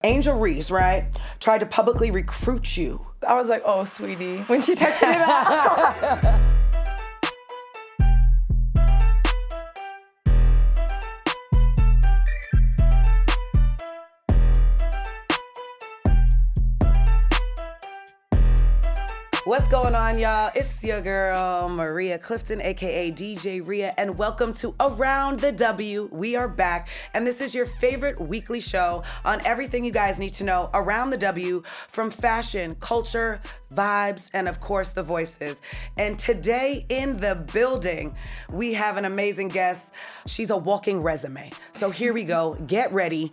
Angel Reese, right, tried to publicly recruit you. I was like, oh, sweetie, when she texted me that. What's going on, y'all? It's your girl, Maria Clifton, aka DJ Rhea, and welcome to Around the W. We are back, and this is your favorite weekly show on everything you guys need to know around the W, from fashion, culture, vibes, and of course, the voices. And today in the building, we have an amazing guest. She's a walking resume. So here we go. Get ready.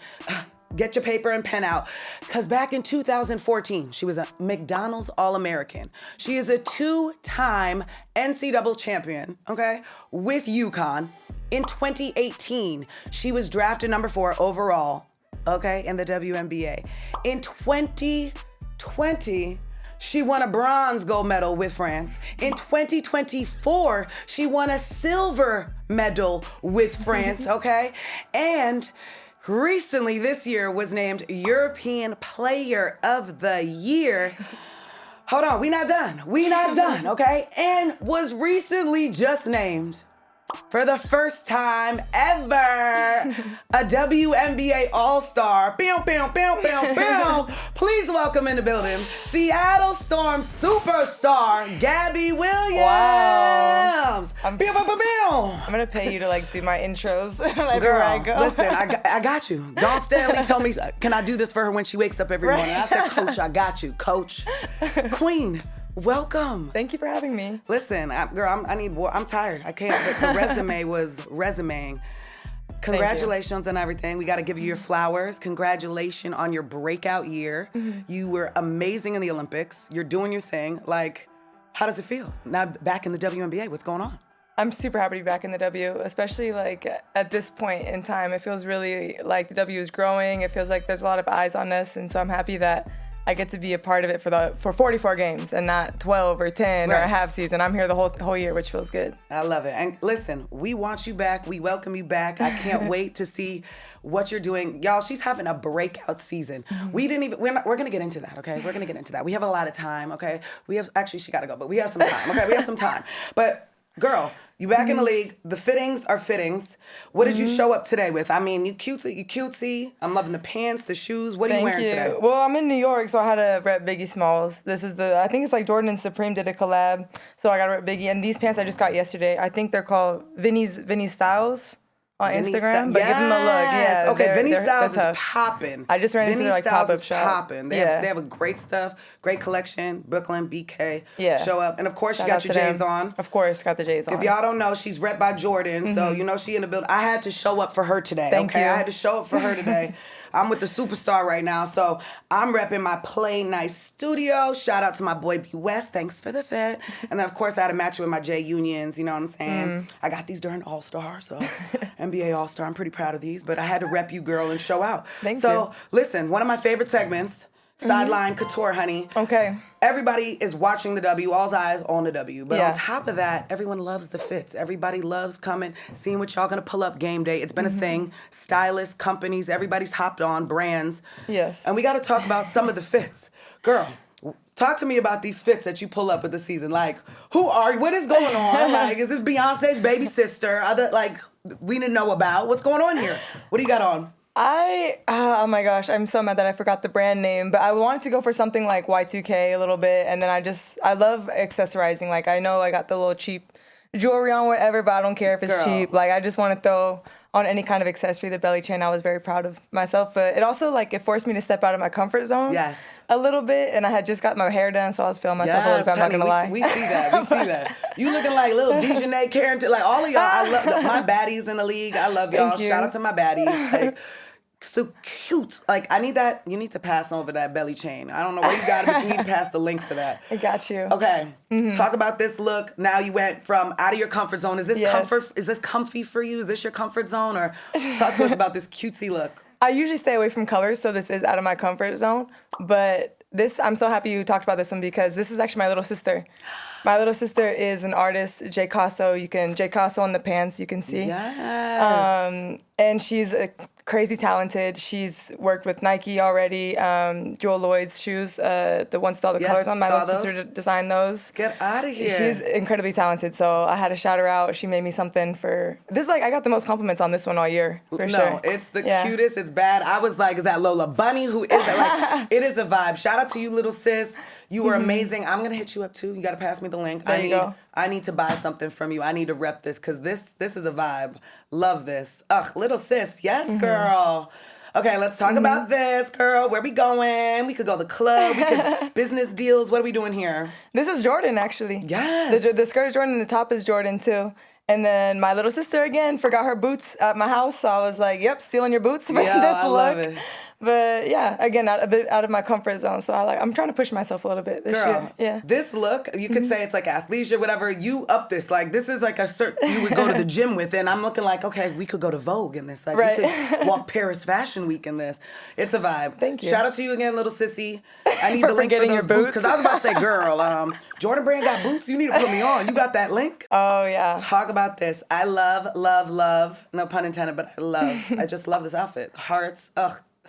Get your paper and pen out, because back in 2014, she was a McDonald's All-American. She is a two-time NCAA champion, okay, with UConn. In 2018, she was drafted number 4 overall, okay, in the WNBA. In 2020, she won a bronze gold medal with France. In 2024, she won a silver medal with France, okay? And recently, this year, was named European Player of the Year. Hold on, we not done, okay? And was recently just named, for the first time ever, a WNBA All-Star. Pew, pew, pew, pew, pew. Please welcome in the building, Seattle Storm superstar, Gabby Williams. Wow. Pew, pew, pew, pew. I'm gonna pay you to do my intros everywhere Girl, I go. listen, I got you. Dawn Stanley told me, can I do this for her when she wakes up every morning? I said, Coach, I got you, Coach. Queen, welcome. Thank you for having me. Listen, I'm tired. I can't. The resume was resumeing. Congratulations on everything. We got to give you your flowers. Congratulations on your breakout year. Mm-hmm. You were amazing in the Olympics. You're doing your thing. How does it feel? Now back in the WNBA, what's going on? I'm super happy to be back in the W, especially at this point in time. It feels really like the W is growing. It feels like there's a lot of eyes on us, and so I'm happy that I get to be a part of it for 44 games and not 12 or 10 or a half season. I'm here the whole year, which feels good. I love it. And listen, we want you back. We welcome you back. I can't wait to see what you're doing. Y'all, she's having a breakout season. Mm-hmm. We're going to get into that, okay? We're going to get into that. We have a lot of time, okay? Actually, she got to go, but we have some time, okay? We have some time. But girl, you back in the league. The fittings are fittings. What did you show up today with? I mean, you cutesy. I'm loving the pants, the shoes. What are you wearing today? Well, I'm in New York, so I had to rep Biggie Smalls. This is I think it's Jordan and Supreme did a collab, so I got to rep Biggie. And these pants I just got yesterday. I think they're called Vinny's Styles on Instagram, but give them a look. Yeah, okay, Vinny Styles is popping. I just ran into their pop-up shop. Popping. They have a great stuff, great collection. Brooklyn, BK, show up. And of course, you got your J's on. Of course, got the J's on. If y'all don't know, she's rep by Jordan, so you know she in the building. I had to show up for her today. Thank you. I had to show up for her today. I'm with the superstar right now, so I'm repping my Play Nice studio. Shout out to my boy B West. Thanks for the fit. And then, of course, I had to match it with my J Unions. You know what I'm saying? I got these during All-Star, so NBA All-Star. I'm pretty proud of these, but I had to rep you, girl, and show out. Thank you. So, listen, one of my favorite segments, Sideline Couture, honey. Okay. Everybody is watching the W, all's eyes on the W. But on top of that, everyone loves the fits. Everybody loves coming, seeing what y'all gonna pull up game day. It's been a thing. Stylists, companies, everybody's hopped on, brands. Yes. And we gotta talk about some of the fits. Girl, talk to me about these fits that you pull up with the season. Who are you? What is going on? Is this Beyonce's baby sister? We didn't know about? What's going on here? What do you got on? Oh my gosh, I'm so mad that I forgot the brand name, but I wanted to go for something like Y2K a little bit, and then I love accessorizing. I know I got the little cheap jewelry on, whatever, but I don't care if it's cheap. I just want to throw on any kind of accessory. The belly chain, I was very proud of myself, but it also, it forced me to step out of my comfort zone a little bit, and I had just got my hair done, so I was feeling myself a little bit, I'm not going to lie. We see that. You looking like little Dejanay, Carrington, all of y'all. I love my baddies in the league. I love y'all. Shout out to my baddies. So cute. I need that. You need to pass over that belly chain. I don't know where you got it, but you need to pass the link for that. I got you. Okay. Talk about this look. Now you went from out of your comfort zone. Is this comfort? Is this comfy for you? Is this your comfort zone? Or talk to us about this cutesy look. I usually stay away from colors, so this is out of my comfort zone. But I'm so happy you talked about this one, because this is actually my little sister. My little sister is an artist, J Casso. J Casso on the pants, you can see. Yes. And she's a crazy talented. She's worked with Nike already. Jewel Lloyd's shoes, the ones with all the colors on. My little sister designed those. Get out of here. She's incredibly talented, so I had to shout her out. She made me something for this. I got the most compliments on this one all year. For sure. No, it's the cutest. It's bad. I was like, is that Lola Bunny? Who is that? It is a vibe. Shout out to you, little sis. You were amazing. I'm gonna hit you up too. You gotta pass me the link. There you go. I need to buy something from you. I need to rep this because this is a vibe. Love this. Ugh, little sis. Yes, girl. Okay, let's talk about this, girl. Where we going? We could go to the club. We could business deals. What are we doing here? This is Jordan, actually. Yes. The skirt is Jordan and the top is Jordan too. And then my little sister again forgot her boots at my house, so I was like, "Yep, stealing your boots for this look." I love it. But yeah, again, a bit out of my comfort zone. So I'm trying to push myself a little bit this year. Yeah. This look, you could say it's like athleisure, whatever. You up this. Like, this is like a certain, you would go to the gym with. And I'm looking like, okay, we could go to Vogue in this. Like, we could walk Paris Fashion Week in this. It's a vibe. Thank you. Shout out to you again, little sissy. I need the link for those boots. Because I was about to say, girl, Jordan Brand got boots. You need to put me on. You got that link? Oh, yeah. Talk about this. I love, no pun intended, but I just love this outfit. Hearts,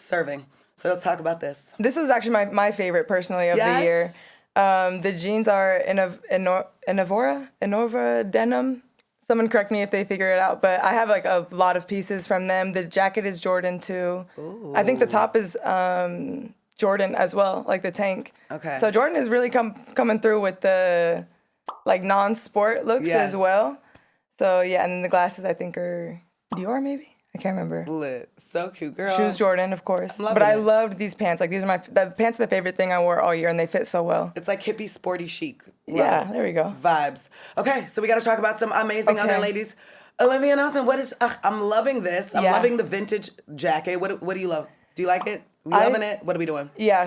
serving. So let's talk about this. This was actually my favorite, personally, of the year. The jeans are Innovora denim. Someone correct me if they figure it out, but I have like a lot of pieces from them. The jacket is Jordan too. Ooh. I think the top is Jordan as well, like the tank. Okay. So Jordan is really coming through with the like non-sport looks as well. So yeah, and then the glasses I think are Dior maybe? I can't remember. Lit. So cute, girl. Shoes Jordan, of course. But I loved these pants. Like, these are the pants are the favorite thing I wore all year, and they fit so well. It's like hippie, sporty chic. Yeah, there we go. Vibes. Okay, so we got to talk about some amazing other ladies. Olivia Nelson, I'm loving this. I'm loving the vintage jacket. What do you love? Do you like it? Loving it? What are we doing? Yeah,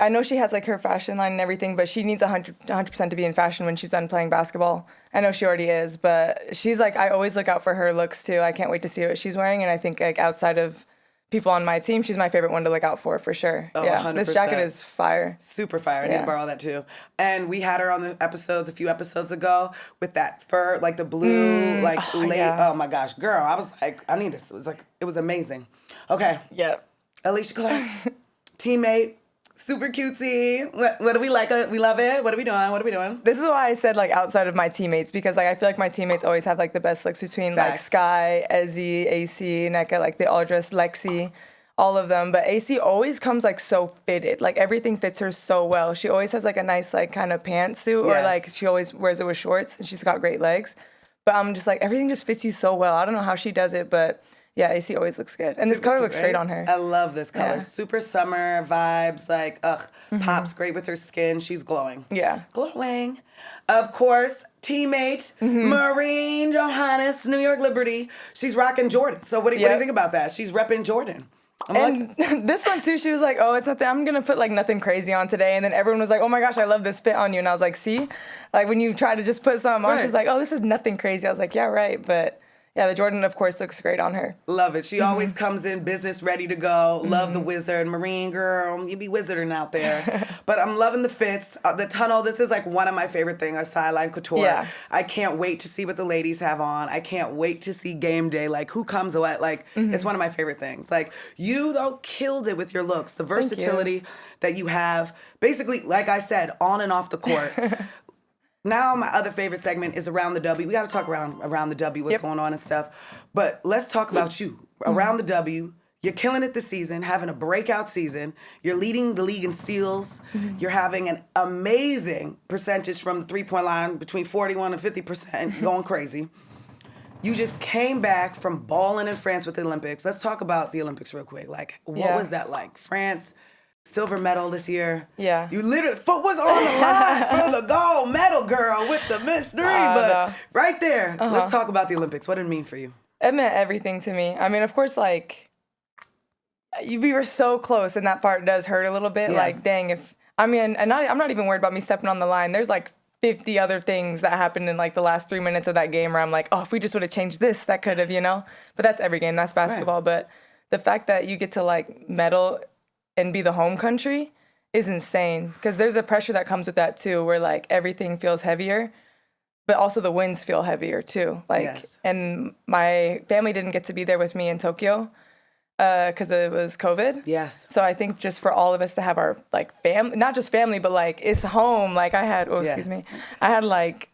I know she has like her fashion line and everything, but she needs 100% to be in fashion when she's done playing basketball. I know she already is, but she's like, I always look out for her looks too. I can't wait to see what she's wearing, and I think like outside of people on my team, she's my favorite one to look out for sure. Oh, yeah, 100%. This jacket is fire. Super fire. I need to borrow that too. And we had her on the episodes a few episodes ago with that fur, like the blue, oh my gosh, girl. I was like, I need this. It was amazing. Okay. Yep. Alysha Clark, teammate, super cutesy. What do we like? We love it. What are we doing? This is why I said like outside of my teammates, because like I feel like my teammates always have like the best looks between like Sky, Ezzy, AC, Nneka, like they all dress Lexi, all of them. But AC always comes like so fitted. Like everything fits her so well. She always has like a nice like kind of pantsuit or like she always wears it with shorts, and she's got great legs. But I'm just like, everything just fits you so well. I don't know how she does it, but yeah, AC always looks good. And this color looks great on her. I love this color. Yeah. Super summer vibes, like, pops great with her skin. She's glowing. Yeah. Glowing. Of course, teammate, Marine Johannes, New York Liberty. She's rocking Jordan. So what do you think about that? She's repping Jordan. This one too, she was like, oh, it's nothing, I'm gonna put like nothing crazy on today. And then everyone was like, oh my gosh, I love this fit on you. And I was like, see? Like when you try to just put something on, she's like, oh, this is nothing crazy. I was like, yeah, right. But yeah, the Jordan, of course, looks great on her. Love it. She always comes in business ready to go. Love the wizard. Marine girl, you be wizarding out there. But I'm loving the fits. The tunnel, this is like one of my favorite things, Sideline Couture. Yeah. I can't wait to see what the ladies have on. I can't wait to see game day, like who comes what. Like, it's one of my favorite things. Like, you, though, killed it with your looks. The versatility that you have. Basically, like I said, on and off the court. Now my other favorite segment is Around the W. We got to talk around the W, what's going on and stuff. But let's talk about you. Around the W, you're killing it this season, having a breakout season. You're leading the league in steals. You're having an amazing percentage from the three-point line, between 41 and 50%, going crazy. You just came back from balling in France with the Olympics. Let's talk about the Olympics real quick. Like, what was that like? France, silver medal this year. Yeah. You literally, foot was on the line for the gold medal, girl, with the mystery. But right there, let's talk about the Olympics. What did it mean for you? It meant everything to me. I mean, of course, like, we were so close, and that part does hurt a little bit. Like, dang, I'm not even worried about me stepping on the line. There's like 50 other things that happened in like the last 3 minutes of that game where I'm like, oh, if we just would have changed this, that could have, But that's every game. That's basketball. Right. But the fact that you get to like medal and be the home country is insane, because there's a pressure that comes with that too, where like everything feels heavier, but also the wins feel heavier too. Like, and my family didn't get to be there with me in Tokyo. because it was COVID. Yes. So I think just for all of us to have our like family, not just family, but like it's home. Like I had, I had like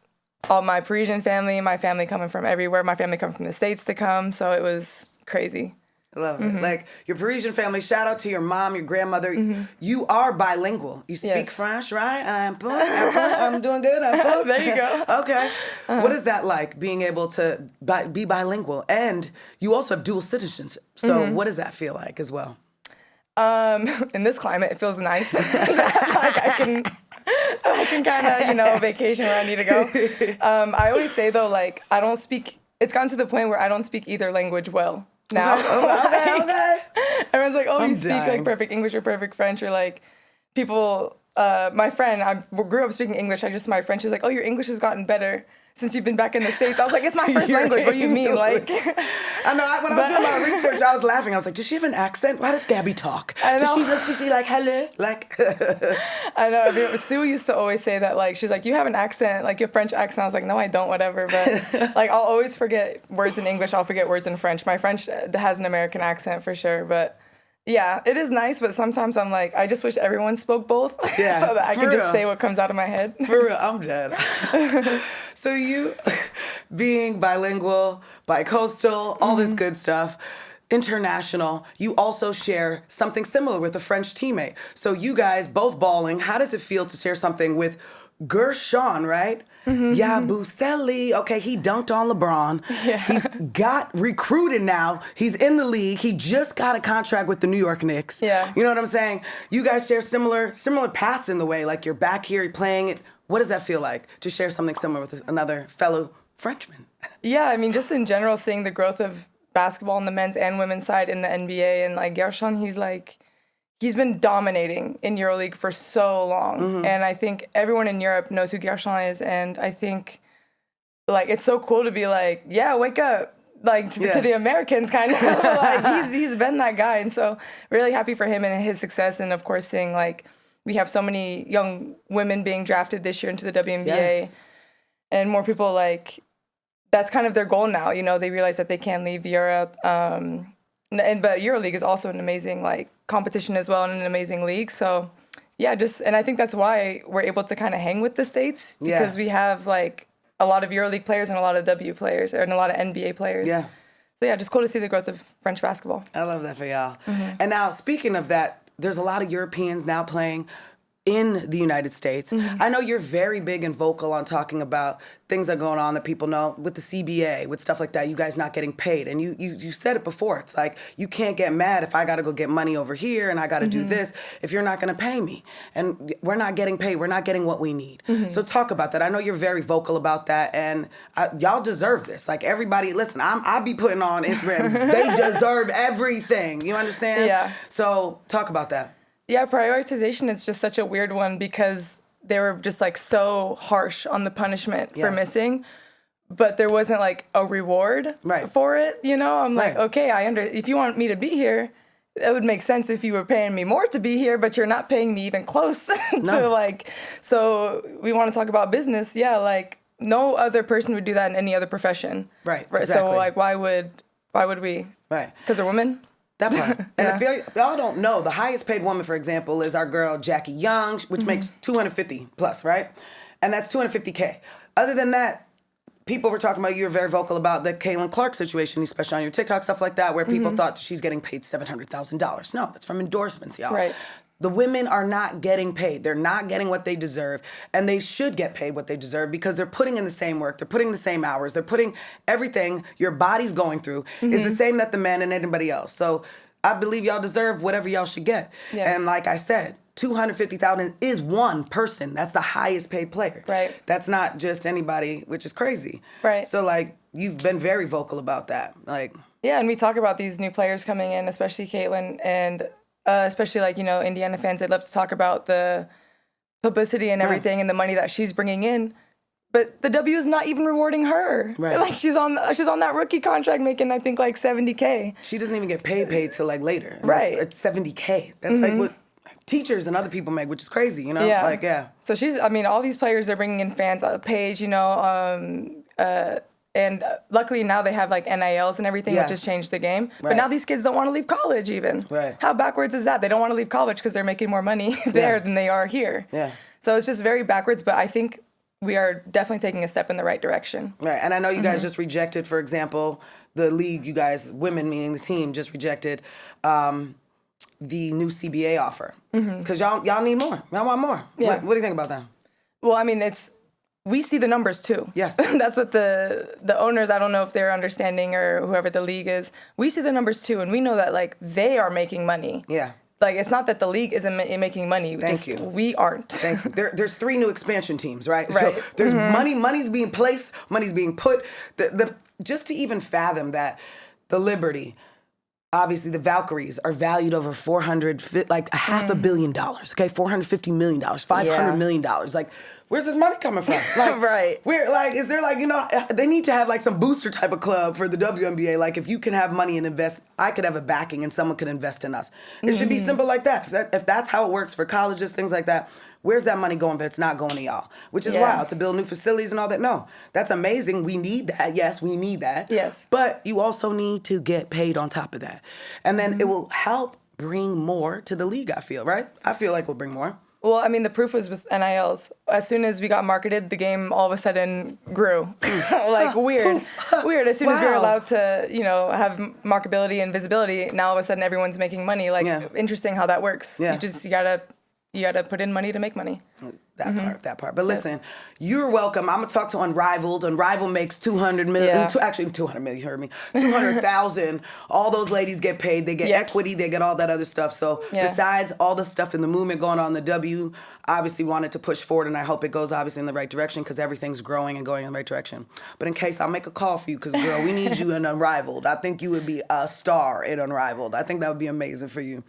all my Parisian family, my family coming from everywhere, my family coming from the States to come. So it was crazy. I love it. Like your Parisian family, shout out to your mom, your grandmother. You are bilingual. You speak French, right? I'm doing good. There you go. Okay. What is that like, being able to be bilingual? And you also have dual citizenship. So what does that feel like as well? In this climate, it feels nice. Like I can kind of, vacation where I need to go. I always say though, like it's gotten to the point where I don't speak either language well. Now, okay. Everyone's like, you speak like perfect English or perfect French, or like people. My friend, I grew up speaking English. My friend, she's like, your English has gotten better since you've been back in the States. I was like, it's my first language. What do you mean? Like, I know. When I was doing my research, I was laughing. I was like, does she have an accent? Why does Gabby talk? I know. Does she like hello? Like, I know. I mean, Sue used to always say that. Like, she's like, you have an accent, like your French accent. I was like, no, I don't. Whatever. But like, I'll always forget words in English. I'll forget words in French. My French has an American accent for sure, but. Yeah, it is nice, but sometimes I'm like, I just wish everyone spoke both so that I can just say what comes out of my head. For real, I'm dead. So you being bilingual, bi-coastal, all this good stuff, international, you also share something similar with a French teammate. So you guys both balling, how does it feel to share something with Guerschon, right? Yabusele. Okay, he dunked on LeBron. Yeah. He's got recruited now. He's in the league. He just got a contract with the New York Knicks. Yeah. You know what I'm saying? You guys share similar paths in the way. Like, you're back here playing it. What does that feel like to share something similar with another fellow Frenchman? Yeah, I mean, just in general, seeing the growth of basketball on the men's and women's side in the NBA, and like Guerschon, he's been dominating in EuroLeague for so long. And I think everyone in Europe knows who Guerschon is. And I think, like, it's so cool to be like, yeah, wake up, like, to the Americans, kind of. Like, he's been that guy. And so really happy for him and his success. And, of course, seeing, like, we have so many young women being drafted this year into the WNBA. Yes. And more people, like, that's kind of their goal now. You know, they realize that they can't leave Europe. But EuroLeague is also an amazing, like, competition as well, and an amazing league. So, yeah, and I think that's why we're able to kind of hang with the States, because we have, like, a lot of EuroLeague players and a lot of W players, and a lot of NBA players. Yeah. So, yeah, just cool to see the growth of French basketball. I love that for y'all. And now, speaking of that, there's a lot of Europeans now playing in the United States. I know you're very big and vocal on talking about things that are going on that people know with the CBA, with stuff like that, you guys not getting paid. And you said it before. It's like, you can't get mad if I got to go get money over here and I got to do this if you're not going to pay me. And we're not getting paid. We're not getting what we need. So talk about that. I know you're very vocal about that, and y'all deserve this. Like, everybody, listen, I be putting on Instagram, they deserve everything. You understand? Yeah. So talk about that. Yeah, prioritization is just such a weird one, because they were just, like, so harsh on the punishment for missing, but there wasn't, like, a reward for it, you know? I'm like, okay, if you want me to be here, it would make sense if you were paying me more to be here, but you're not paying me even close to, like, so we want to talk about business. Yeah, like, no other person would do that in any other profession. Right, exactly. So, like, why would we? Right. Because they're women? That part. And if y'all don't know, the highest paid woman, for example, is our girl Jackie Young, which makes $250 plus, right? And that's $250K. Other than that, people were talking about, you were very vocal about the Caitlin Clark situation, especially on your TikTok, stuff like that, where people thought she's getting paid $700,000. No, that's from endorsements, y'all. Right. The women are not getting paid. They're not getting what they deserve, and they should get paid what they deserve, because they're putting in the same work. They're putting the same hours. They're putting everything your body's going through is the same that the men and anybody else. So I believe y'all deserve whatever y'all should get. Yeah. And like I said, $250,000 is one person. That's the highest paid player. Right. That's not just anybody, which is crazy. Right. So, like, you've been very vocal about that. Like, yeah, and we talk about these new players coming in, especially Caitlin, and especially, like, you know, Indiana fans, they love to talk about the publicity and everything and the money that she's bringing in. But the W is not even rewarding her. Right. Like, she's on that rookie contract making, I think, like $70K. She doesn't even get paid till, like, later. And right. It's $70K. That's like what teachers and other people make, which is crazy, you know? Yeah. Like, yeah. So all these players are bringing in fans. Paige, you know, And luckily now they have like NILs and everything, which has changed the game. Right. But now these kids don't want to leave college even. Right. How backwards is that? They don't want to leave college because they're making more money there than they are here. Yeah. So it's just very backwards, but I think we are definitely taking a step in the right direction. Right. And I know you guys just rejected, for example, the league, you guys, women meaning the team, just rejected the new CBA offer. Because y'all need more. Y'all want more. Yeah. What do you think about that? Well, I mean, we see the numbers too. Yes. That's what the owners, I don't know if they're understanding or whoever the league is. We see the numbers too, and we know that like they are making money. Yeah. Like it's not that the league isn't making money. Thank you. We aren't. Thank you. There's 3 new expansion teams, right? Right. So there's money's being placed, money's being put. Just to even fathom that the Liberty, obviously the Valkyries are valued over $500 million, okay? $450 million, $500 million. Like, where's this money coming from? Like, right. Where, like, is there like, they need to have like some booster type of club for the WNBA. Like, if you can have money and invest, I could have a backing and someone could invest in us. It should be simple like that. If that's how it works for colleges, things like that, where's that money going if it's not going to y'all? Which is wild, to build new facilities and all that. No, that's amazing. We need that. Yes, we need that. Yes. But you also need to get paid on top of that. And then it will help bring more to the league, I feel, right? I feel like we'll bring more. Well, I mean, the proof was with NILs. As soon as we got marketed, the game all of a sudden grew. Like, weird. As soon as we were allowed to, have marketability and visibility, now all of a sudden everyone's making money. Like, interesting how that works. Yeah. You gotta put in money to make money. That part. But listen, you're welcome. I'm gonna talk to Unrivaled. Unrivaled makes 200 million. Actually, 200 million. You heard me. 200,000. All those ladies get paid. They get equity. They get all that other stuff. So besides all the stuff in the movement going on, the W obviously wanted to push forward, and I hope it goes obviously in the right direction because everything's growing and going in the right direction. But in case, I'll make a call for you because girl, we need you in Unrivaled. I think you would be a star in Unrivaled. I think that would be amazing for you.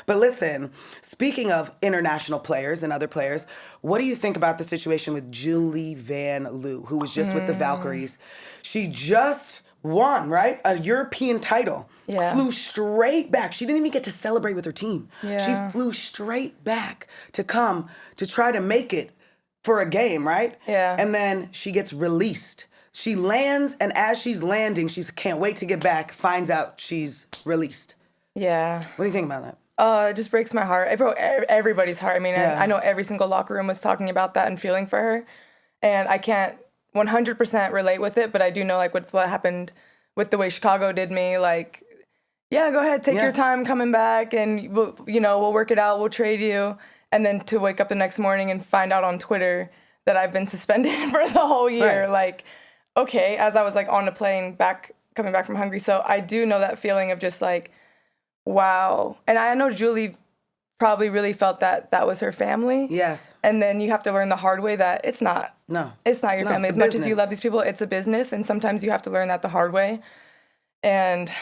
But listen, speaking of international players and other players, what do you think about the situation with Julie Vanloo, who was just with the Valkyries? She just won, right? A European title. Yeah. Flew straight back. She didn't even get to celebrate with her team. Yeah. She flew straight back to come to try to make it for a game, right? Yeah. And then she gets released. She lands, and as she's landing, she can't wait to get back, finds out she's released. Yeah. What do you think about that? It just breaks my heart. It broke everybody's heart. I mean, I know every single locker room was talking about that and feeling for her. And I can't 100% relate with it, but I do know, like, with what happened with the way Chicago did me, like, yeah, go ahead, take your time coming back, and, we'll work it out, we'll trade you. And then to wake up the next morning and find out on Twitter that I've been suspended for the whole year. Right. Like, okay, as I was, like, on the plane coming back from Hungary. So I do know that feeling of just, like, wow. And I know Julie probably really felt that was her family. Yes. And then you have to learn the hard way that it's not. No. It's not your family. As much as you love these people, it's a business. And sometimes you have to learn that the hard way. And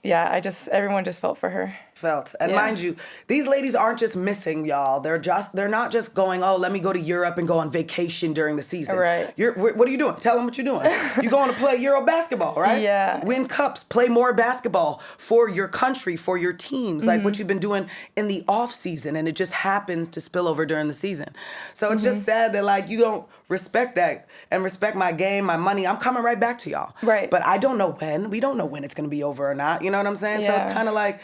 yeah, everyone just felt for her. And mind you, these ladies aren't just missing, y'all. They're not just going, oh, let me go to Europe and go on vacation during the season. Right. What are you doing? Tell them what you're doing. You're going to play Euro basketball, right? Yeah. Win cups, play more basketball for your country, for your teams, like what you've been doing in the off season, and it just happens to spill over during the season. So it's just sad that like you don't respect that and respect my game, my money. I'm coming right back to y'all. Right. But I don't know when. We don't know when it's going to be over or not. You know what I'm saying? Yeah. So it's kind of like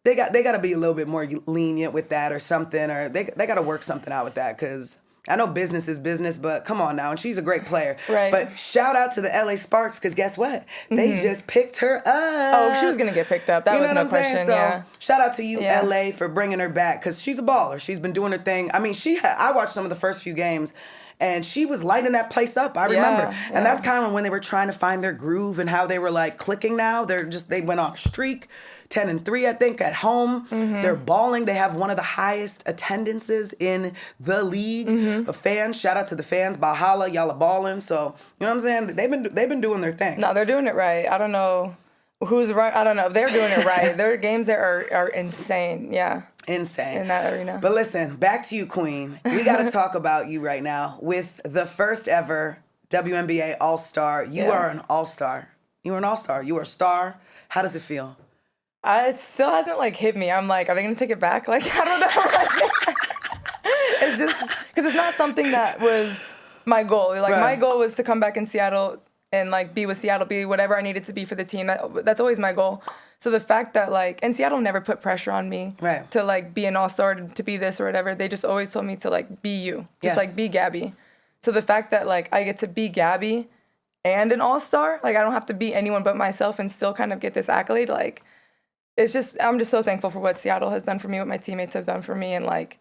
they got to be a little bit more lenient with that or something, or they got to work something out with that, because I know business is business, but come on now, and she's a great player. Right. But shout out to the LA Sparks, because guess what? They just picked her up. Oh, she was going to get picked up. That was no question, So shout out to you, LA, for bringing her back, because she's a baller. She's been doing her thing. I mean, I watched some of the first few games, and she was lighting that place up. I remember. And that's kind of when they were trying to find their groove and how they were like clicking now. They went on a streak. 10-3, I think, at home. They're balling. They have one of the highest attendances in the league. The fans, shout out to the fans. Bahala, y'all are balling. So, you know what I'm saying? They've been doing their thing. No, they're doing it right. I don't know who's right. I don't know if they're doing it right. Their games there are insane. Yeah. Insane. In that arena. But listen, back to you, Queen. We got to talk about you right now with the first ever WNBA All-Star. You are an All-Star. You are an All-Star. You are a star. How does it feel? It still hasn't like hit me. I'm like, are they gonna take it back? Like, I don't know. It's just because it's not something that was my goal. Like my goal was to come back in Seattle and like be with Seattle, be whatever I needed to be for the team. That's always my goal. So the fact that like, and Seattle never put pressure on me to like be an all-star, to be this or whatever. They just always told me to like be you, just like be Gabby. So the fact that like I get to be Gabby and an all-star, like I don't have to be anyone but myself and still kind of get this accolade, like it's just, I'm just so thankful for what Seattle has done for me, what my teammates have done for me, and like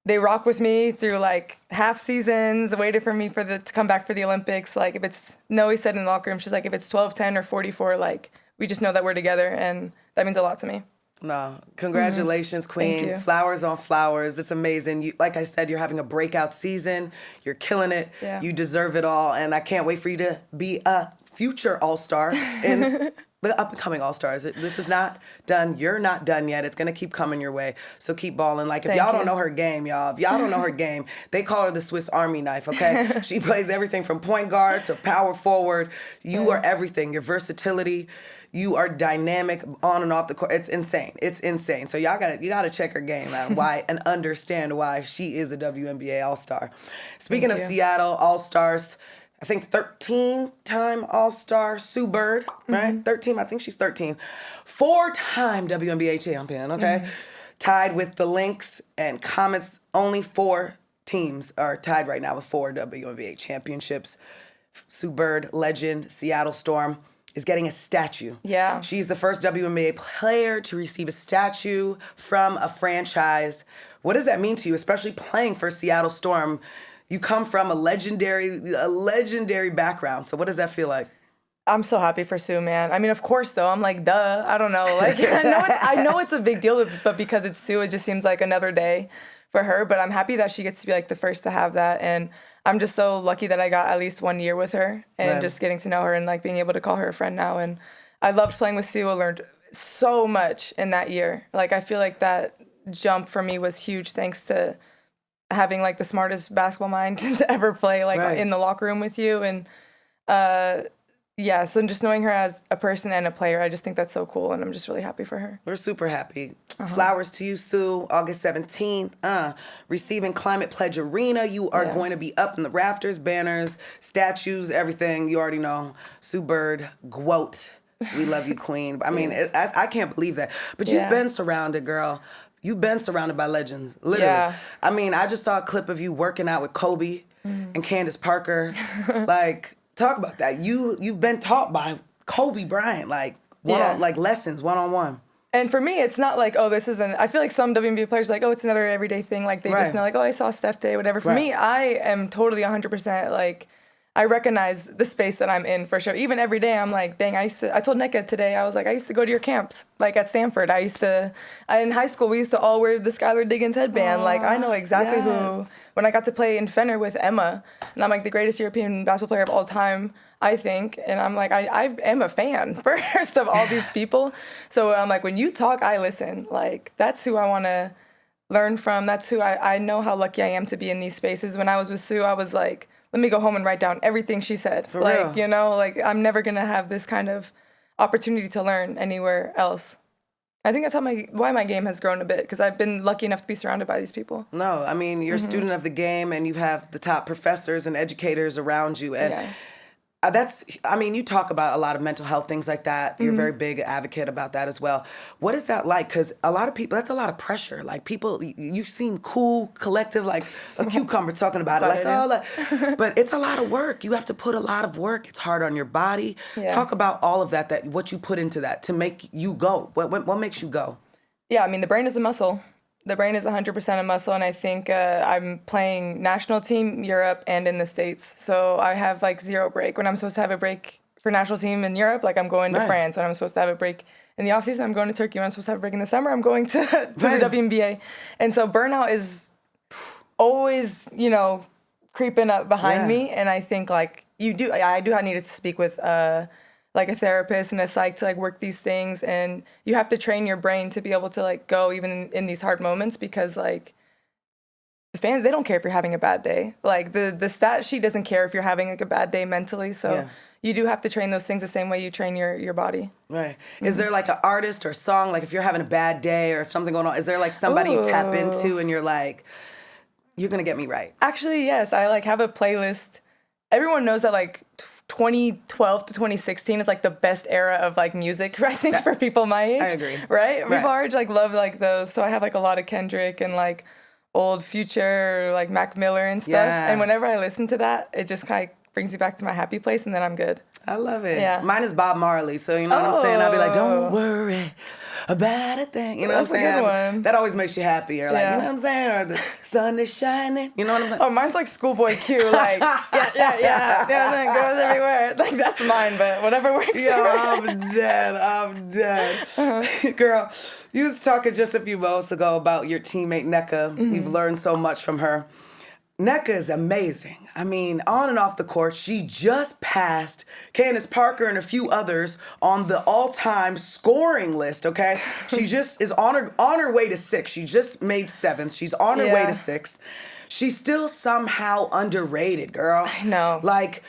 they rock with me through like half seasons, waited for me to come back for the Olympics. Like if it's, Noe said in the locker room, she's like, if it's 12-10 or 44, like we just know that we're together, and that means a lot to me. No, congratulations, Queen. Thank you. Flowers on flowers. It's amazing. You, like I said, you're having a breakout season. You're killing it. Yeah. You deserve it all, and I can't wait for you to be a future all-star in the up-and-coming all-stars. This is not done. You're not done yet. It's going to keep coming your way, so keep balling. Like, if y'all don't know her game, y'all, if y'all don't know her game, they call her the Swiss Army knife, okay? She plays everything from point guard to power forward. You are everything. Your versatility. You are dynamic on and off the court. It's insane. It's insane. So you gotta check her game out and understand why she is a WNBA All-Star. Speaking of Seattle All-Stars, I think 13-time All-Star Sue Bird, right? 13, I think she's 13. 4-time WNBA champion, okay? Tied with the Lynx and Comets. Only 4 teams are tied right now with 4 WNBA championships. Sue Bird, legend, Seattle Storm, is getting a statue. Yeah. She's the first WNBA player to receive a statue from a franchise. What does that mean to you, especially playing for Seattle Storm? You come from a legendary background. So what does that feel like? I'm so happy for Sue, man. I mean, of course, though. I'm like, duh. I don't know. Like, I know it's a big deal, but because it's Sue, it just seems like another day for her. But I'm happy that she gets to be like the first to have that. And I'm just so lucky that I got at least 1 year with her and just getting to know her and like being able to call her a friend now. And I loved playing with Sue. I learned so much in that year. Like, I feel like that jump for me was huge thanks to having like the smartest basketball mind to ever play like in the locker room with you. And so just knowing her as a person and a player, I just think that's so cool, and I'm just really happy for her. We're super happy. Flowers to you, Sue. August 17th, receiving Climate Pledge Arena. You are going to be up in the rafters, banners, statues, everything. You already know. Sue Bird, GWOAT. We love you, Queen. I mean, I can't believe that. But you've been surrounded, girl. You've been surrounded by legends, literally. Yeah. I mean, I just saw a clip of you working out with Kobe and Candace Parker. Like, talk about that. You've been taught by Kobe Bryant, like like lessons one-on-one. And for me, it's not like, oh, this isn't. I feel like some WNBA players are like, oh, it's another everyday thing. Like they just know, like, oh, I saw Steph Day, whatever. For me, I am totally 100% like. I recognize the space that I'm in for sure. Even every day, I'm like, dang, I told Nneka today, I was like, I used to go to your camps, like at Stanford. In high school, we used to all wear the Skylar Diggins headband. Like, I know exactly who, when I got to play in Fenner with Emma, and I'm like the greatest European basketball player of all time, I think. And I'm like, I am a fan first of all these people. So I'm like, when you talk, I listen. Like, that's who I want to learn from. That's who I know how lucky I am to be in these spaces. When I was with Sue, I was like, let me go home and write down everything she said. For real. You know, like I'm never gonna have this kind of opportunity to learn anywhere else. I think that's why my game has grown a bit, because I've been lucky enough to be surrounded by these people. No, I mean, you're a student of the game, and you have the top professors and educators around you, and you talk about a lot of mental health things like that. You're a very big advocate about that as well. What is that like? Because a lot of people, that's a lot of pressure. Like people, you seem cool, collective, like a cucumber talking about it. But it's a lot of work. You have to put a lot of work. It's hard on your body. Yeah. Talk about all of that what you put into that to make you go. What makes you go? Yeah, I mean, the brain is a muscle. The brain is 100% a muscle, and I think I'm playing national team, Europe, and in the States. So I have, like, zero break. When I'm supposed to have a break for national team in Europe, like, I'm going to France. When I'm supposed to have a break in the offseason, I'm going to Turkey. When I'm supposed to have a break in the summer, I'm going to the WNBA. And so burnout is always, creeping up behind me. And I think, like, I needed to speak with like a therapist and a psych to like work these things, and you have to train your brain to be able to like go even in these hard moments, because like the fans, they don't care if you're having a bad day. Like the stat sheet doesn't care if you're having like a bad day mentally. So you do have to train those things the same way you train your body. Right. Is there like an artist or song, like if you're having a bad day or if something going on, is there like somebody you tap into and you're like, you're gonna get me right? Actually, yes. I like have a playlist. Everyone knows that like 2012 to 2016 is like the best era of like music, I think, for people my age. I agree. Right? People our age like love like those. So I have like a lot of Kendrick and like old Future, like Mac Miller and stuff. Yeah. And whenever I listen to that, it just kind of brings me back to my happy place, and then I'm good. I love it. Yeah. Mine is Bob Marley, so you know what I'm saying? I'll be like, don't worry about a thing. You know That's what I'm saying? a good one. That always makes you happy. Or like, you know what I'm saying? Or the sun is shining. You know what I'm saying? Oh, mine's like Schoolboy Q, like, yeah, it goes everywhere. Like, that's mine, but whatever works. Yo, I'm dead. Girl, you was talking just a few moments ago about your teammate, Nneka. You've learned so much from her. Nneka is amazing. I mean, on and off the court, she just passed Candace Parker and a few others on the all-time scoring list, okay? She just is on her way to 6th. She just made 7th. She's on her way to 6th. She's still somehow underrated, girl. I know. Like,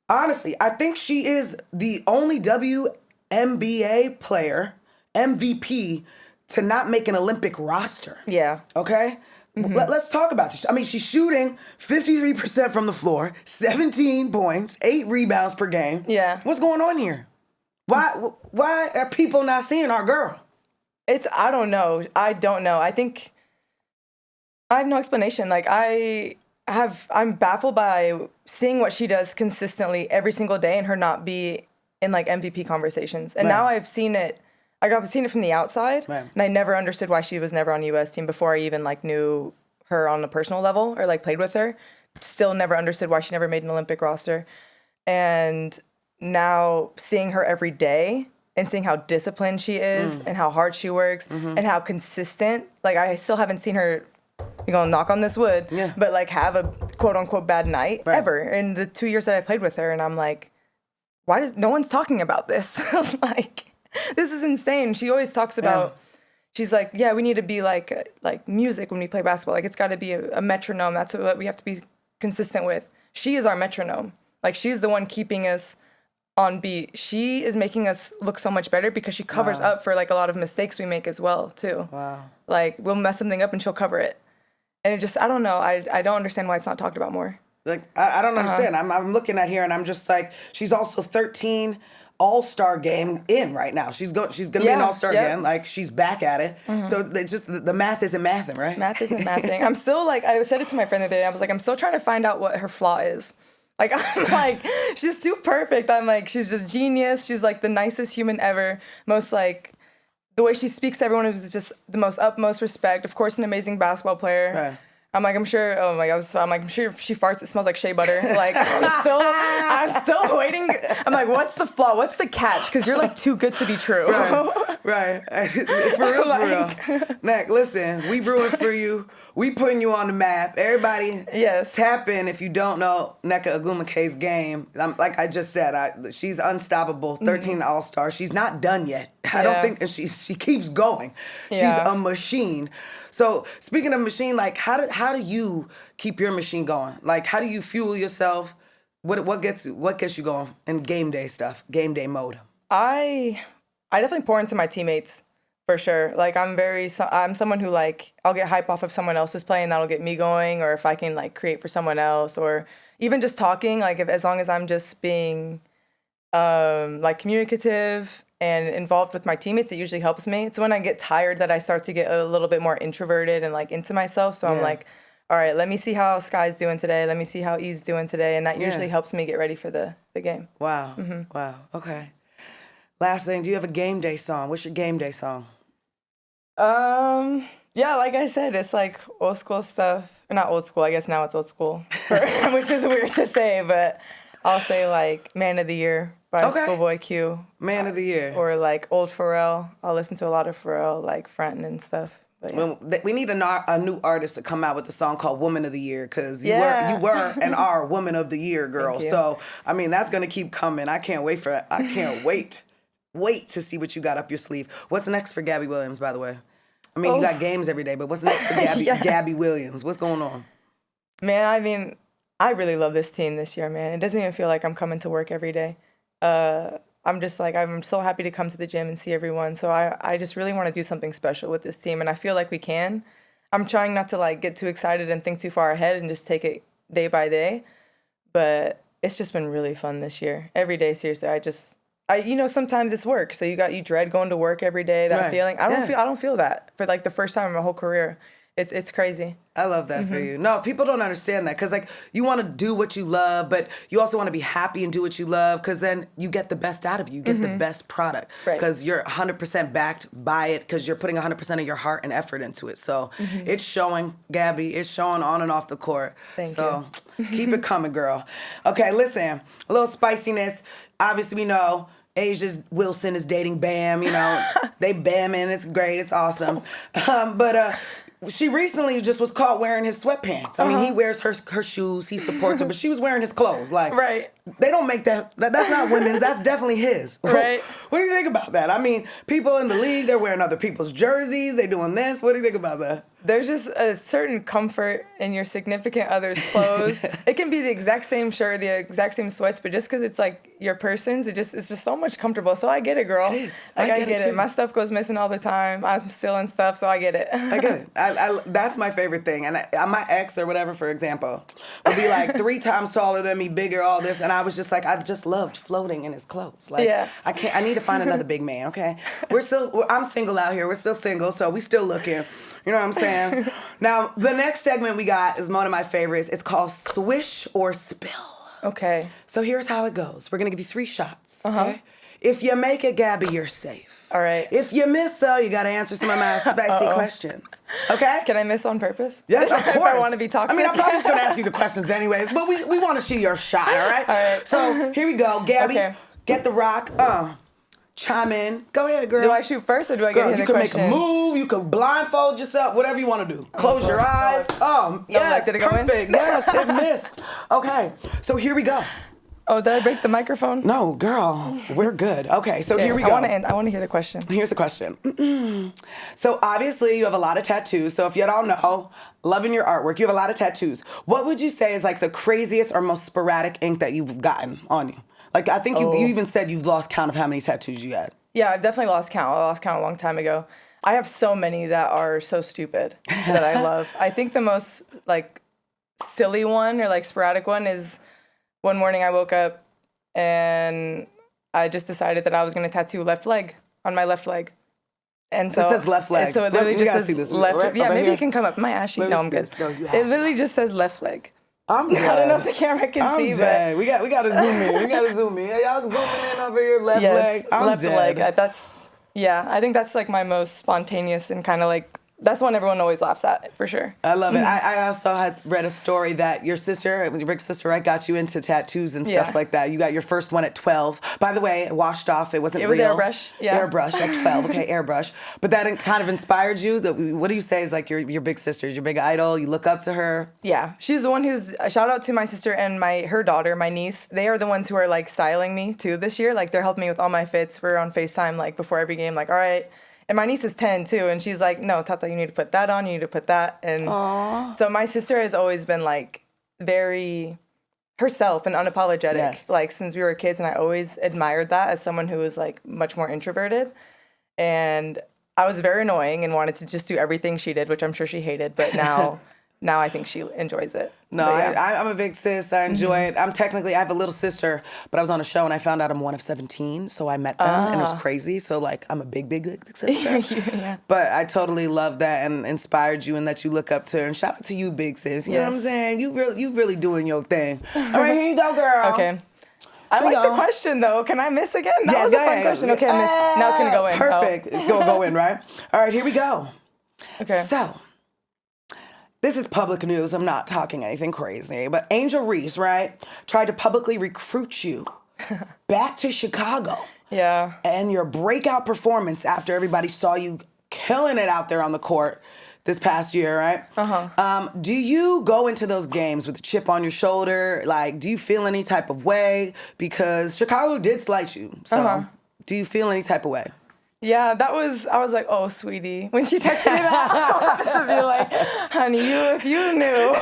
honestly, I think she is the only WNBA player, MVP, to not make an Olympic roster. Yeah. Okay? Let's talk about this. I mean, she's shooting 53% from the floor, 17 points, 8 rebounds per game. Yeah. What's going on here? Why are people not seeing our girl? I don't know. I think I have no explanation. Like, I'm baffled by seeing what she does consistently every single day and her not be in like MVP conversations. And now I've seen it. I've seen it from the outside, and I never understood why she was never on the U.S. team before I even like knew her on a personal level or like played with her. Still never understood why she never made an Olympic roster. And now seeing her every day and seeing how disciplined she is and how hard she works and how consistent. Like, I still haven't seen her, you're gonna knock on this wood, but like have a quote unquote bad night ever in the 2 years that I played with her. And I'm like, why does no one's talking about this? Like, this is insane. She always talks about, she's like, yeah, we need to be like music when we play basketball. Like, it's got to be a metronome. That's what we have to be consistent with. She is our metronome. Like, she's the one keeping us on beat. She is making us look so much better because she covers up for like a lot of mistakes we make as well too. Wow. Like, we'll mess something up and she'll cover it. And it just, I don't know. I don't understand why it's not talked about more. Like, I don't understand. I'm looking at here and I'm just like, she's also 13 All-Star game in right now. She's gonna be an All-Star again. Like, she's back at it. So it's just the math isn't mathing, right? Math isn't mathing. I'm still like, I said it to my friend the other day. I was like, I'm still trying to find out what her flaw is. Like, I'm like, she's too perfect. I'm like, she's just genius. She's like the nicest human ever. Most like, the way she speaks to everyone is just the most utmost respect. Of course, an amazing basketball player. Right. I'm like, I'm sure, oh my God, I'm sure if she farts, it smells like shea butter. Like, I'm still waiting. I'm like, what's the flaw? What's the catch? Because you're like too good to be true. Right. For real. Nek, listen, we brewing for you. We putting you on the map. Everybody, tap in if you don't know Nneka Ogwumike's game. Like I just said, she's unstoppable. 13 All-Star. She's not done yet. I don't think, and she keeps going. She's a machine. So speaking of machine, like how do you keep your machine going? Like, how do you fuel yourself? What gets you going in game day stuff, game day mode? I definitely pour into my teammates for sure. Like, I'm someone who like, I'll get hype off of someone else's play and that'll get me going, or if I can like create for someone else, or even just talking, like as long as I'm just being like communicative and involved with my teammates, it usually helps me. It's when I get tired that I start to get a little bit more introverted and like into myself. So I'm like, all right, let me see how Sky's doing today. Let me see how E's doing today. And that usually helps me get ready for the game. Wow. Wow. Okay. Last thing, do you have a game day song? What's your game day song? Yeah, like I said, it's like old school stuff. Or not old school, I guess now it's old school, which is weird to say, but I'll say like Man of the Year by Schoolboy Q. Man of the Year. Or like old Pharrell. I'll listen to a lot of Pharrell, like fronting and stuff. But we need a new artist to come out with a song called Woman of the Year, because you were and are Woman of the Year, girl. So, I mean, that's going to keep coming. I can't wait to see what you got up your sleeve. What's next for Gabby Williams, by the way? I mean, you got games every day, but what's next for Gabby Williams? What's going on? Man, I mean, I really love this team this year, man. It doesn't even feel like I'm coming to work every day. I'm just like, I'm so happy to come to the gym and see everyone. So I just really want to do something special with this team, and I feel like we can. I'm trying not to like get too excited and think too far ahead and just take it day by day. But it's just been really fun this year. Every day, seriously, sometimes it's work. So you dread going to work every day, that feeling. I don't feel that for like the first time in my whole career. It's crazy. I love that for you. No, people don't understand that because like you want to do what you love, but you also want to be happy and do what you love because then you get the best out of you. You get the best product because you're 100% backed by it because you're putting 100% of your heart and effort into it. So it's showing, Gabby. It's showing on and off the court. Thank you. Keep it coming, girl. Okay, listen, a little spiciness. Obviously, we know Asia's Wilson is dating Bam. You know, they bamming. It's great. It's awesome. But she recently just was caught wearing his sweatpants. I mean, he wears her shoes. He supports her, but she was wearing his clothes. Like, they don't make that. That's not women's. That's definitely his. Right. What do you think about that? I mean, people in the league, they're wearing other people's jerseys. They doing this. What do you think about that? There's just a certain comfort in your significant other's clothes. It can be the exact same shirt, the exact same sweats, but just because it's like your person's, it's just so much comfortable. So I get it, girl. It is. Like, I get it. My stuff goes missing all the time. I'm stealing stuff, so I get it. I get it. That's my favorite thing. And my ex or whatever, for example, would be like 3 times taller than me, bigger, all this. And I was just like, I just loved floating in his clothes. Like, I need to find another big man, okay? I'm single out here. We're still single, so we still looking. You know what I'm saying? Now, the next segment we got is one of my favorites. It's called Swish or Spill. Okay. So here's how it goes. We're going to give you 3 shots, okay? If you make it, Gabby, you're safe. All right. If you miss, though, you got to answer some of my spicy questions. Okay? Can I miss on purpose? Yes, of course. If I want to be toxic. I mean, I'm probably just going to ask you the questions anyways, but we want to see your shot, all right? All right. So here we go. Gabby, get the rock. Chime in. Go ahead, girl. Do I shoot first or do I get hit a question? You can make a move. You can blindfold yourself. Whatever you want to do. Close your eyes. Yes, did it go in? perfect. Yes, it missed. Okay, so here we go. Oh, did I break the microphone? No, girl, we're good. Okay, so here we go. I want to hear the question. Here's the question. So obviously you have a lot of tattoos. So if you don't know, loving your artwork, you have a lot of tattoos. What would you say is like the craziest or most sporadic ink that you've gotten on you? Like, I think you even said you've lost count of how many tattoos you had. Yeah, I've definitely lost count. I lost count a long time ago. I have so many that are so stupid that I love. I think the most, like, silly one or, like, sporadic one is one morning I woke up and I just decided that I was going to tattoo left leg on my left leg. And so it says left leg. So it literally just says this left. right? Yeah, maybe you can come up. My ashy. No, I'm good. It literally just says left leg. I'm dead. I don't know if the camera can see, dead. but we got to zoom in. We got to zoom in. Y'all zooming in over here, left leg. I'm left dead. leg. I think that's like my most spontaneous and kind of like that's one everyone always laughs at for sure. I love it. I also had read a story that your sister, it was your big sister, right, got you into tattoos and stuff like that. You got your first one at 12. By the way, it washed off. It wasn't real. It was airbrush. Yeah. Airbrush at 12. Okay, airbrush. But that kind of inspired you. What do you say is like your big sister, your big idol? You look up to her? Yeah. She's the one who's, shout out to my sister and her daughter, my niece. They are the ones who are like styling me too this year. Like they're helping me with all my fits. We're on FaceTime like before every game, like, all right. And my niece is 10 too, and she's like, no, Tata, you need to put that on, you need to put that. And so my sister has always been like very herself and unapologetic, like since we were kids, and I always admired that as someone who was like much more introverted. And I was very annoying and wanted to just do everything she did, which I'm sure she hated, but now I think she enjoys it. No, I'm a big sis. I enjoy it. I have a little sister, but I was on a show and I found out I'm one of 17, so I met them and it was crazy. So like I'm a big sister. Yeah. But I totally love that and inspired you and that you look up to her. And shout out to you, big sis. You know what I'm saying? You really doing your thing. All right, here you go, girl. Okay. I like the question though. Can I miss again? That was a fun question. Okay, I missed. Now it's gonna go in. Perfect. It's gonna go in, right? All right, here we go. Okay. So this is public news. I'm not talking anything crazy. But Angel Reese, right, tried to publicly recruit you back to Chicago. Yeah. And your breakout performance after everybody saw you killing it out there on the court this past year, right? Do you go into those games with a chip on your shoulder? Like, do you feel any type of way? Because Chicago did slight you. So do you feel any type of way? Yeah, I was like, oh, sweetie. When she texted me that, I wanted to be like, honey, if you knew,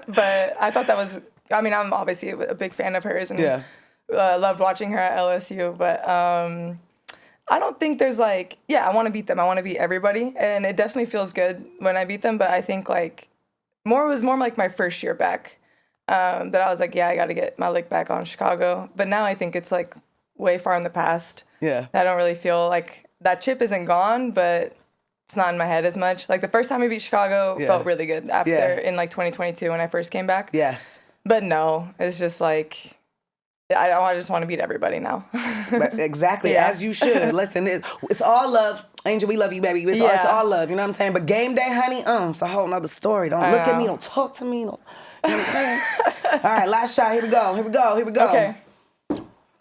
but I thought that was, I mean, I'm obviously a big fan of hers and loved watching her at LSU, but I don't think there's like, I want to beat them. I want to beat everybody, and it definitely feels good when I beat them, but I think like, it was more like my first year back. that I was like, yeah, I got to get my lick back on Chicago. But now I think it's like way far in the past. Yeah. I don't really feel like that chip isn't gone, but it's not in my head as much. Like the first time we beat Chicago felt really good after in like 2022 when I first came back. Yes. But no, it's just like, I just want to beat everybody now. Exactly, as you should. Listen, it's all love. Angel, we love you, baby. It's all love, you know what I'm saying? But game day, honey, it's a whole nother story. Don't look at me, don't talk to me. You know what I'm saying? All right, last shot. Here we go. Okay.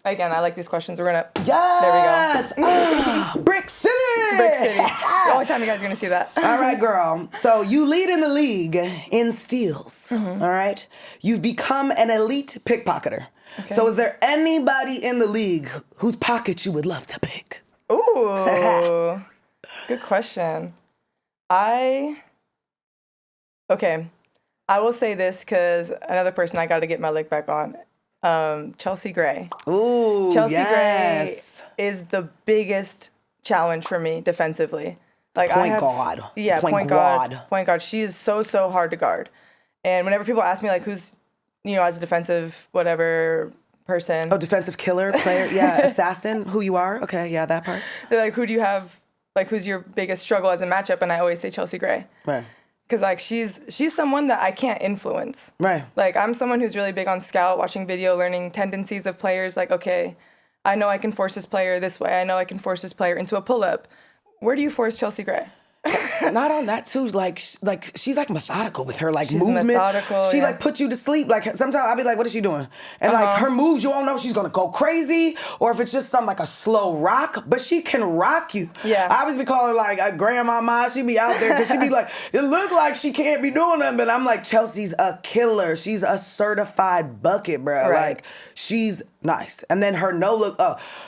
Again, I like these questions. We're going to... Yes! There we go. Brick City! The only time you guys are going to see that. All right, girl. So you lead in the league in steals, all right? You've become an elite pickpocketer. Okay. So is there anybody in the league whose pocket you would love to pick? Ooh. Good question. I will say this because another person I got to get my lick back on. Chelsea Gray. Ooh, Chelsea Gray is the biggest challenge for me defensively. Like point guard. Yeah, point guard. She is so hard to guard. And whenever people ask me like who's, as a defensive whatever person. Oh, defensive killer, player, assassin, who you are. Okay, yeah, that part. They're like, who do you have? Like, who's your biggest struggle as a matchup? And I always say Chelsea Gray. Right. Because, like, she's someone that I can't influence. Right. Like, I'm someone who's really big on scout, watching video, learning tendencies of players. Like, okay, I know I can force this player this way. I know I can force this player into a pull-up. Where do you force Chelsea Gray? Not on that too. Like she's like methodical with her she's movements. Methodical, she like puts you to sleep. Like sometimes I'll be like, "What is she doing?" And like her moves, you won't know if she's gonna go crazy or if it's just something like a slow rock. But she can rock you. Yeah. I always be calling her like a grandmama. She be out there because she be like, it look like she can't be doing nothing, but I'm like, Chelsea's a killer. She's a certified bucket, bro. Right. Like she's nice. And then her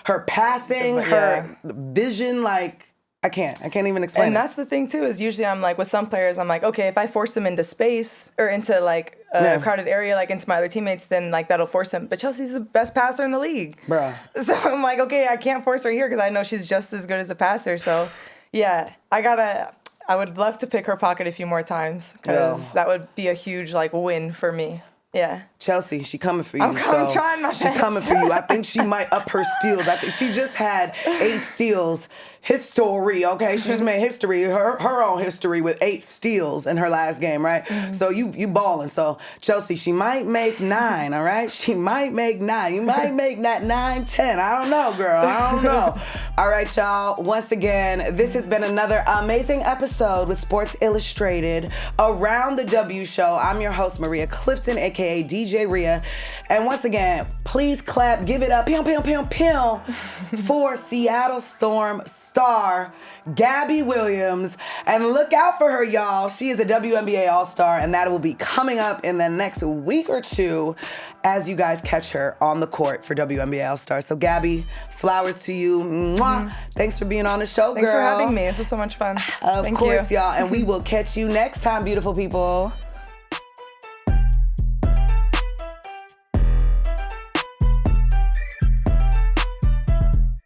her passing, her vision, like. I can't even explain And that's the thing, too, is usually I'm like, with some players, I'm like, okay, if I force them into space or into, like, a crowded area, like, into my other teammates, then, like, that'll force them. But Chelsea's the best passer in the league. Bruh. So I'm like, okay, I can't force her here because I know she's just as good as a passer. So, yeah, I would love to pick her pocket a few more times because that would be a huge, like, win for me. Yeah. Chelsea, she coming for you. I'm trying my best. She coming for you. I think she might up her steals. I think she just had 8 steals. History, okay? She just made history, her own history with 8 steals in her last game, right? Mm-hmm. So you balling. So Chelsea, she might make 9, all right? She might make 9. You might make that 9, 10. I don't know, girl. I don't know. All right, y'all. Once again, this has been another amazing episode with Sports Illustrated Around the W Show. I'm your host, Maria Clifton, aka DJ Rhea. And once again, please clap, give it up, pew, for Seattle Storm star Gabby Williams. And look out for her, y'all. She is a WNBA All-Star, and that will be coming up in the next week or two as you guys catch her on the court for WNBA All-Star. So Gabby, flowers to you. Mwah. Thanks for being on the show, girl. Thanks for having me. This was so much fun. Of course, y'all. And we will catch you next time, beautiful people.